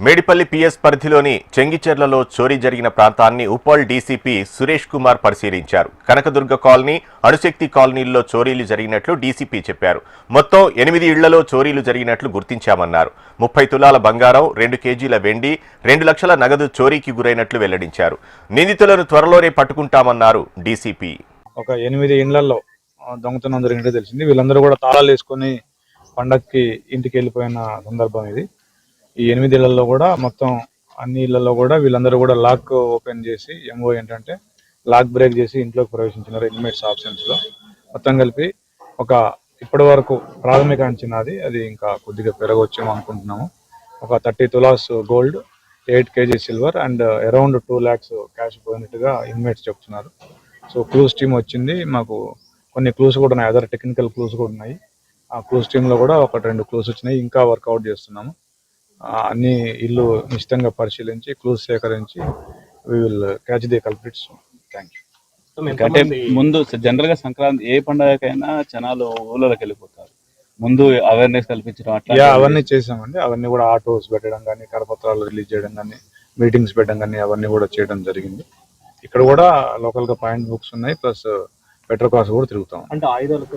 Medipalli PS పరిధిలోని చెంగిచెర్లలో చోరీ జరిగిన ప్రాంతాన్ని ఉప్పల్ డీసీపీ సురేష్ కుమార్ పరిశీలించారు. కనకదుర్గ కాలనీ, అణుశక్తి కాలనీల్లో చోరీలు జరిగినట్లు డీసీపీ చెప్పారు. మొత్తం 8 ఇళ్లలో చోరీలు జరిగినట్లు గుర్తించామన్నారు. 30 తులాల బంగారం, 2 కేజీల వెండి, 2 లక్షల నగదు చోరీకి గురైనట్లు వెల్లడించారు. నిందితులను త్వరలోనే పట్టుకుంటామన్నారు డీసీపీ. ఒక 8 ఇళ్లలో దొంగతనం జరిగినట్టు తెలిసింది. వీళ్ళందరూ కూడా తాళాలు వేసుకొని పండక్కి ఇంటికి వెళ్ళిపోయిన సందర్భం ఇది. ఈ 8 ఇళ్లలో కూడా మొత్తం అన్ని ఇళ్లలో కూడా వీళ్ళందరూ కూడా లాక్ ఓపెన్ చేసి ఎంఓ ఏంటంటే లాక్ బ్రేక్ చేసి ఇంట్లోకి ప్రవేశించినారు. ఇన్మేట్స్ ఆబ్సెన్స్ లో మొత్తం కలిపి ఒక ఇప్పటి వరకు ప్రాథమిక అంచనాది అది ఇంకా కొద్దిగా పెరగవచ్చేమో అనుకుంటున్నాము. ఒక 30 తులాస్ gold, 8 kg silver and around 2 lakhs cash పోయినట్టుగా ఇన్మేట్స్ చెప్తున్నారు. సో క్లూస్ టీమ్ వచ్చింది. మాకు కొన్ని క్లూస్ కూడా ఉన్నాయి, అదర్ టెక్నికల్ క్లూస్ కూడా ఉన్నాయి. ఆ క్లూస్ టీమ్ లో కూడా 1-2 క్లూస్ వచ్చినాయి. ఇంకా వర్కౌట్ చేస్తున్నాము. అన్ని ఇల్లు నిశ్చితంగా పరిశీలించి క్లూస్ సేకరించి we will catch the culprits. Thank you. అంటే ముందు జనరల్ గా సంక్రాంతి ఏ పండుగకైనా జనాలు ఊళ్ళలోకి వెళ్ళిపోతారు. ముందు అవేర్నెస్ కల్పించడం అట్లా అవన్నీ చేసామండి. అవన్నీ కూడా ఆటోస్ పెట్టడం కానీ, కరపత్రాలు రిలీజ్ చేయడం కానీ, మీటింగ్స్ పెట్టడం కానీ అవన్నీ కూడా చేయడం జరిగింది. ఇక్కడ కూడా లోకల్ గా పాయింట్ బుక్స్ ఉన్నాయి, ప్లస్ పెట్రోల్ కార్స్ కూడా తిరుగుతాం. అంటే ఆయుధాలతో